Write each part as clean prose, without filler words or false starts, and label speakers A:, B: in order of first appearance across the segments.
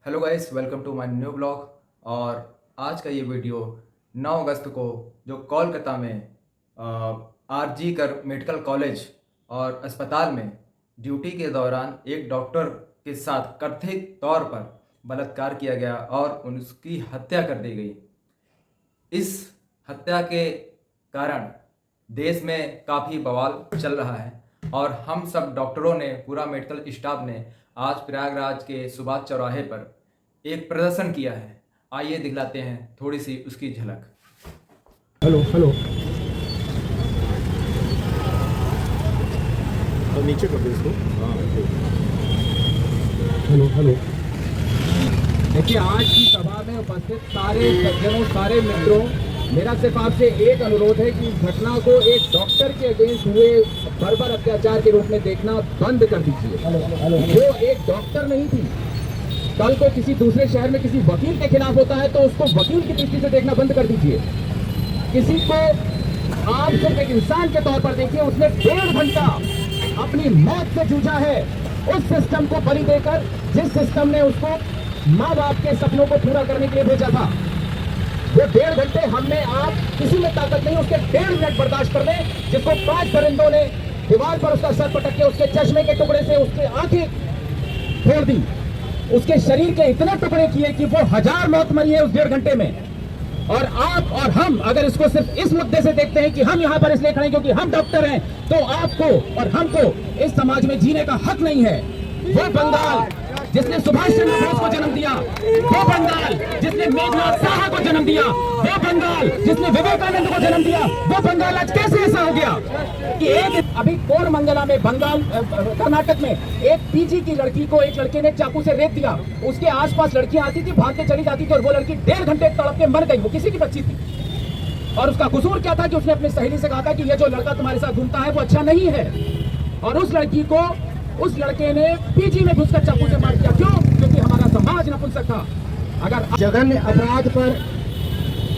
A: Hello guys, welcome to my new blog. और आज का ये वीडियो 9 अगस्त को जो कोलकाता में आरजी कर मेडिकल कॉलेज और अस्पताल में ड्यूटी के दौरान एक डॉक्टर के साथ कथित तौर पर बलात्कार किया गया और उसकी हत्या कर दी गई। इस हत्या के कारण देश में काफ़ी बवाल चल रहा है और हम सब डॉक्टरों ने, पूरा मेडिकल स्टाफ ने आज प्रयागराज के सुभाष चौराहे पर एक प्रदर्शन किया है। आइए दिखलाते हैं थोड़ी सी उसकी झलक।
B: हेलो हेलो तो नीचे कर दो इसको। हाँ हेलो हेलो।
C: देखिए, आज की सभा में उपस्थित सारे सज्जनों, सारे मित्रों, मेरा सिर्फ आपसे एक अनुरोध है कि इस घटना को एक डॉक्टर के अगेंस्ट हुए बर्बर अत्याचार के रूप में देखना बंद कर दीजिए। वो एक डॉक्टर नहीं थी। कल को किसी दूसरे शहर में किसी वकील के खिलाफ होता है तो उसको वकील की दृष्टि से देखना बंद कर दीजिए। किसी को आप सिर्फ एक इंसान के तौर पर देखिए। उसने 1.5 घंटा अपनी मौत से जूझा है उस सिस्टम को बलि देकर, जिस सिस्टम ने उसको माँ बाप के सपनों को पूरा करने के लिए भेजा था। वो 1.5 घंटे हमने, आप किसी में ताकत नहीं उसके 1.5 मिनट बर्दाश्त कर लें, जिसको 5 परिंदों ने दीवार पर उसका सर पटक के उसके चश्मे के टुकड़े से उसकी आंखें फोड़ दी, उसके शरीर के इतने टुकड़े किए कि वो 1000 मौत मरी है उस 1.5 घंटे में। और आप और हम अगर इसको सिर्फ इस मुद्दे से देखते हैं कि हम यहाँ पर इसलिए खड़े हैं क्योंकि हम डॉक्टर हैं, तो आपको और हमको इस समाज में जीने का हक नहीं है। वो बंगाल जिसने सुभाष चंद्र बोस को जन्म दिया, वो बंगाल जिसने मेघनाथ साहा को जन्म दिया, वो बंगाल जिसने विवेकानंद को जन्म दिया, वो बंगाल आज कैसे ऐसा हो गया कि एक अभी कोरमंगला में, बंगाल कर्नाटक में एक पीजी की लड़की को एक लड़के ने चाकू से रेत दिया। उसके आसपास लड़कियां आती थी, भाग के चली जाती थी और वो लड़की 1.5 घंटे तड़प के मर गई। वो किसी की बच्ची थी और उसका कसूर क्या था कि उसने अपनी सहेली से कहा था कि ये जो लड़का तुम्हारे साथ घूमता है वो अच्छा नहीं है, और उस लड़की को उस लड़के ने पीजी में घुसकर चाकू से मार दिया। क्यों? क्योंकि हमारा समाज नपुंसक था। अगर
B: जघन्य अपराध पर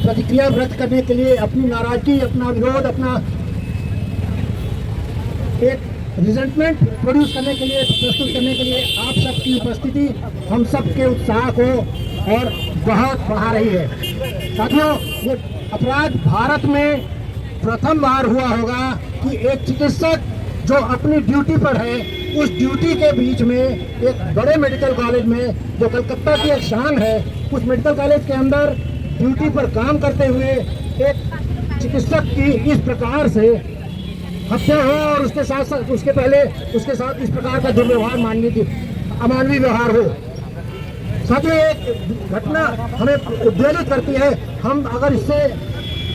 B: प्रतिक्रिया व्यक्त करने के लिए, अपनी नाराजगी, अपना विरोध, अपना एक रिजेंटमेंट प्रोड्यूस करने के लिए, प्रस्तुत करने के लिए आप सबकी उपस्थिति हम सबके उत्साह को और बहुत बढ़ा रही है। साथियों, ये अपराध भारत में प्रथम बार हुआ होगा कि एक चिकित्सक जो अपनी ड्यूटी पर है, उस ड्यूटी के बीच में एक बड़े मेडिकल कॉलेज में, जो कलकत्ता की एक शान है, उस मेडिकल कॉलेज के अंदर ड्यूटी पर काम करते हुए एक चिकित्सक की इस प्रकार से हत्या हो और उसके साथ साथ उसके साथ इस प्रकार का दुर्व्यवहार, अमानवीय व्यवहार हो। साथियों, एक घटना हमें उद्वेलित करती है। हम अगर इससे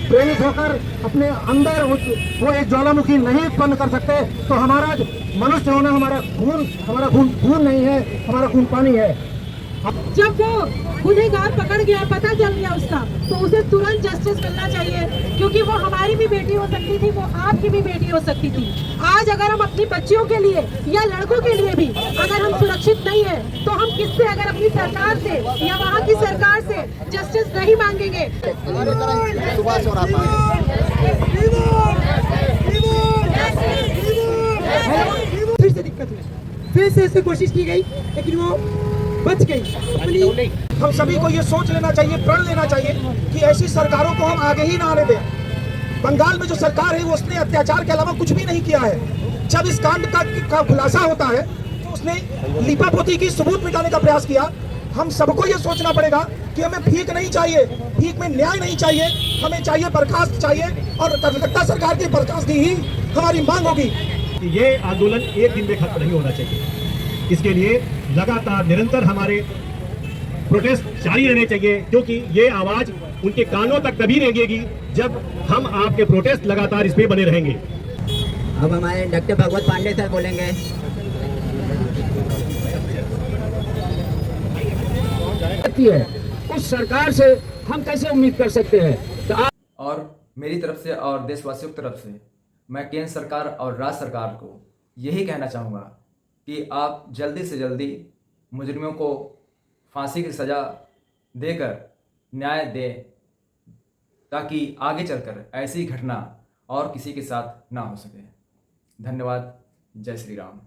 B: प्रेरित होकर अपने अंदर वो एक ज्वालामुखी नहीं उत्पन्न कर सकते तो हमारा मनुष्य होना, हमारा खून नहीं है, हमारा खून पानी है।
D: जब वो गुनहगार पकड़ गया, पता चल गया उसका, तो उसे तुरंत जस्टिस मिलना चाहिए, क्योंकि वो हमारी भी बेटी हो सकती थी, वो आपकी भी बेटी हो सकती थी। आज अगर हम अपनी बच्चियों के लिए या लड़कों के लिए भी अगर हम सुरक्षित नहीं है तो हम किससे, अगर अपनी सरकार से या वहाँ की सरकार से जस्टिस नहीं मांगेंगे।
E: फिर से दिक्कत हुई, फिर से ऐसे कोशिश की गई लेकिन वो बच गई।
B: हम सभी को ये सोच लेना चाहिए, प्रण लेना चाहिए कि ऐसी सरकारों को हम आगे ही ना आने दें। बंगाल में जो सरकार है वो उसने अत्याचार के अलावा कुछ भी नहीं किया है। जब इस कांड का खुलासा होता है तो उसने लीपापोती की सबूत मिटाने का प्रयास किया। हम सबको ये सोचना पड़ेगा कि हमें भीख नहीं चाहिए, भीख में न्याय नहीं चाहिए, हमें चाहिए बर्खास्त चाहिए, और कलकत्ता सरकार की बर्खास्तगी ही हमारी मांग होगी।
F: ये आंदोलन एक दिन में खत्म नहीं होना चाहिए। इसके लिए लगातार निरंतर हमारे प्रोटेस्ट जारी रहने चाहिए, क्योंकि ये आवाज उनके कानों तक तभी रहेगी जब हम आपके प्रोटेस्ट लगातार इस पे बने रहेंगे।
G: अब हमारे डॉक्टर भगवत पांडे सर बोलेंगे।
C: उस सरकार से हम कैसे उम्मीद कर सकते हैं? तो
A: और मेरी तरफ से और देशवासियों की तरफ से मैं केंद्र सरकार और राज्य सरकार को यही कहना चाहूँगा कि आप जल्दी से जल्दी मुजरिमों को फांसी की सज़ा देकर न्याय दें, ताकि आगे चलकर ऐसी घटना और किसी के साथ ना हो सके। धन्यवाद। जय श्री राम।